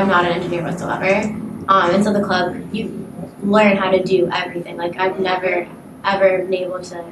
I'm not an engineer whatsoever. And so the club, you learn how to do everything. Like I've never ever been able to,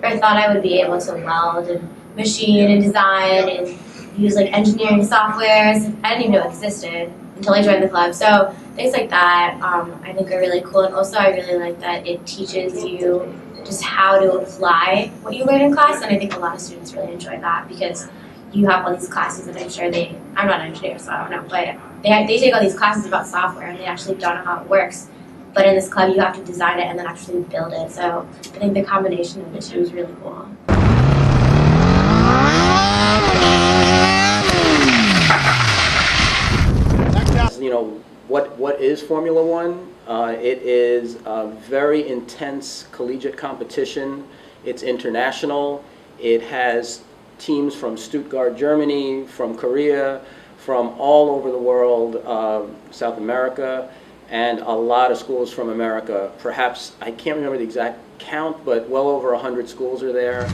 or thought I would be able to weld and machine and design and use like engineering softwares. I didn't even know existed until I joined the club. So things like that I think are really cool. And also I really like that it teaches you just how to apply what you learn in class. And I think a lot of students really enjoy that because you have all these classes that I'm sure I'm not an engineer, so I don't know, but they take all these classes about software and they actually don't know how it works. But in this club, you have to design it and then actually build it. So I think the combination of the two is really cool. You know, what is Formula One? It is a very intense collegiate competition. It's international. It has teams from Stuttgart, Germany, from Korea, from all over the world, South America, and a lot of schools from America. Perhaps, I can't remember the exact count, but well over 100 schools are there.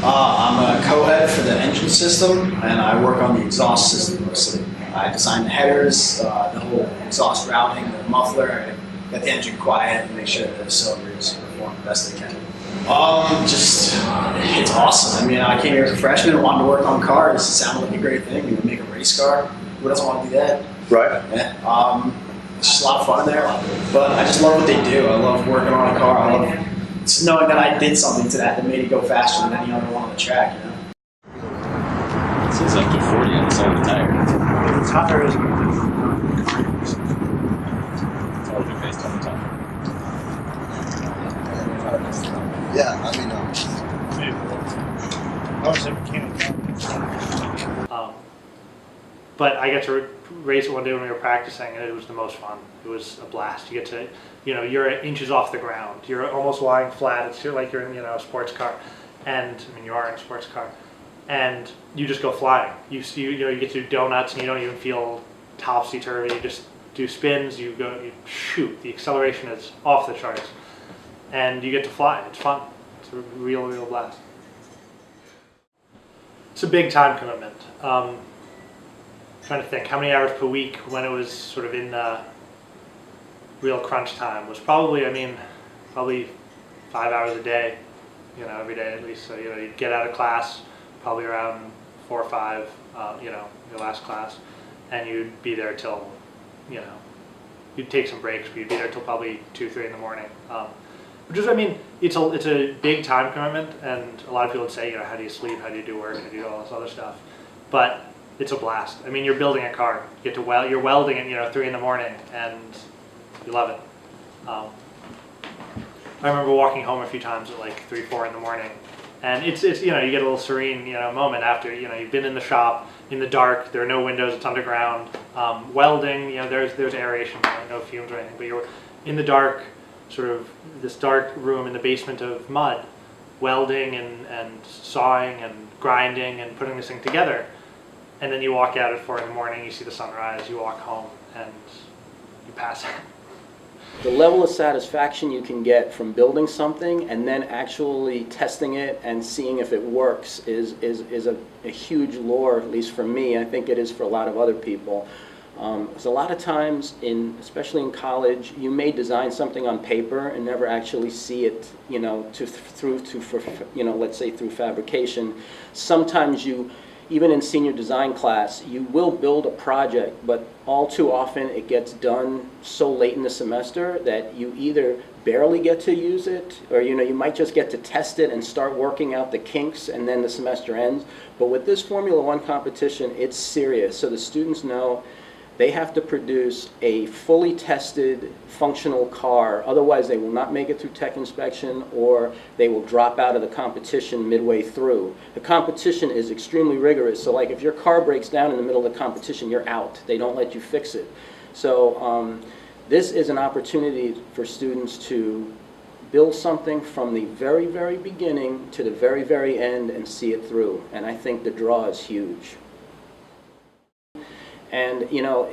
I'm a co-head for the engine system, and I work on the exhaust system mostly. I design the headers, the whole exhaust routing, the muffler, get the engine quiet and make sure that the cylinders perform the best they can. It's awesome. I mean, I came here as a freshman and wanted to work on cars. It sounded like a great thing. You would make a race car. Who doesn't want to do that? Right. Yeah. It's just a lot of fun in there. But I just love what they do. I love working on a car. I love just knowing that I did something to that made it go faster than any other one on the track, you know? It says up to 40 on the side of the tire. It's hotter, isn't it? It's all based on the time. Yeah, I mean, I was a mechanic. But I got to race it one day when we were practicing, and it was the most fun. It was a blast. You get to, you know, you're inches off the ground. You're almost lying flat. It's like you're in, you know, a sports car, and I mean you are in a sports car, and you just go flying. You know, you get to do donuts, and you don't even feel topsy turvy. You just do spins. You shoot. The acceleration is off the charts, and you get to fly. It's fun. It's a real blast. It's a big time commitment. Trying to think how many hours per week when it was sort of in real crunch time was probably 5 hours a day, you know, every day at least. So, you know, you'd get out of class probably around 4 or 5, you know, your last class, and you'd be there till, you know, you'd take some breaks, but you'd be there till probably 2, 3 in the morning. Which is, I mean, it's a big time commitment, and a lot of people would say, you know, how do you sleep, how do you do work, how do you do all this other stuff, but it's a blast. I mean, you're building a car. You get to you're welding at, you know, 3 in the morning, and you love it. I remember walking home a few times at like 3, 4 in the morning, and it's you know, you get a little serene, you know, moment after, you know, you've been in the shop in the dark. There are no windows. It's underground. Welding, you know, there's aeration, no fumes or anything, but you're in the dark, sort of this dark room in the basement of mud, welding and sawing and grinding and putting this thing together. And then you walk out at 4 in the morning, you see the sunrise, you walk home, and you pass out. The level of satisfaction you can get from building something and then actually testing it and seeing if it works is a huge lure, at least for me. I think it is for a lot of other people. Because a lot of times, especially in college, you may design something on paper and never actually see it, you know, let's say through fabrication. Sometimes even in senior design class, you will build a project, but all too often it gets done so late in the semester that you either barely get to use it, or you know, you might just get to test it and start working out the kinks, and then the semester ends. But with this Formula One competition, it's serious. So the students know they have to produce a fully tested, functional car. Otherwise, they will not make it through tech inspection, or they will drop out of the competition midway through. The competition is extremely rigorous. So like if your car breaks down in the middle of the competition, you're out. They don't let you fix it. So this is an opportunity for students to build something from the very, very beginning to the very, very end and see it through. And I think the draw is huge. And you know,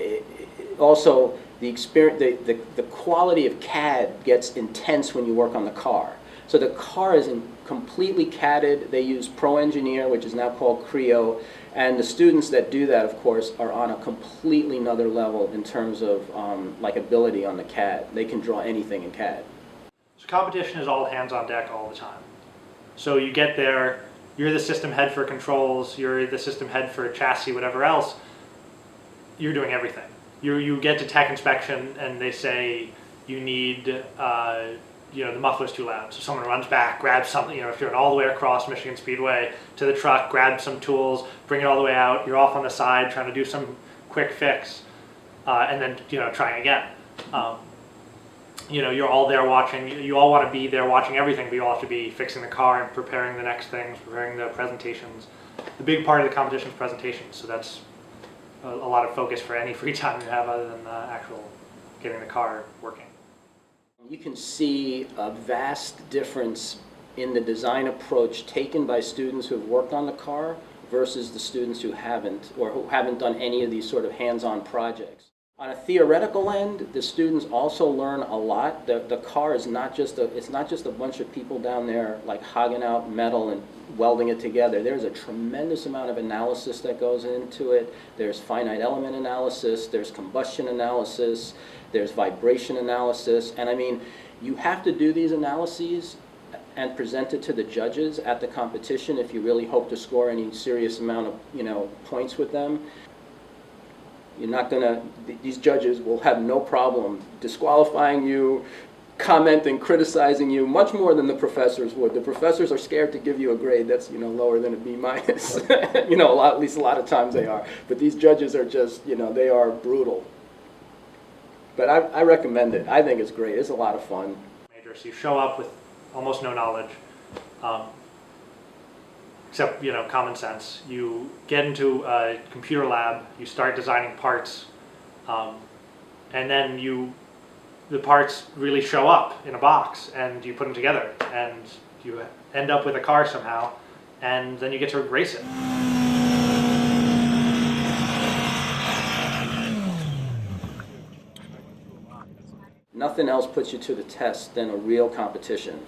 also the experience, the quality of CAD gets intense when you work on the car. So the car is completely CADed. They use Pro Engineer, which is now called Creo, and the students that do that, of course, are on a completely another level in terms of like ability on the CAD. They can draw anything in CAD. So competition is all hands on deck all the time. So you get there, you're the system head for controls, you're the system head for chassis, whatever else, you're doing everything. You get to tech inspection and they say you need, the muffler's too loud. So someone runs back, grabs something, if you're all the way across Michigan Speedway to the truck, grab some tools, bring it all the way out, you're off on the side trying to do some quick fix, and then, trying again. You're all there watching, you all want to be there watching everything, but you all have to be fixing the car and preparing the next things, preparing the presentations. The big part of the competition is presentations, so that's a lot of focus for any free time you have other than actual getting the car working. You can see a vast difference in the design approach taken by students who have worked on the car versus the students who haven't, or who haven't done any of these sort of hands-on projects. On a theoretical end, the students also learn a lot. The car is not just a bunch of people down there like hogging out metal and welding it together. There's a tremendous amount of analysis that goes into it. There's finite element analysis, there's combustion analysis, there's vibration analysis, and I mean, you have to do these analyses and present it to the judges at the competition if you really hope to score any serious amount of points with them. You're not gonna, these judges will have no problem disqualifying you, commenting, criticizing you, much more than the professors would. The professors are scared to give you a grade that's lower than a B minus. At least a lot of times they are. But these judges are just, they are brutal. But I recommend it. I think it's great. It's a lot of fun. So you show up with almost no knowledge. Except, common sense. You get into a computer lab, you start designing parts, and then the parts really show up in a box, and you put them together, and you end up with a car somehow, and then you get to race it. Nothing else puts you to the test than a real competition.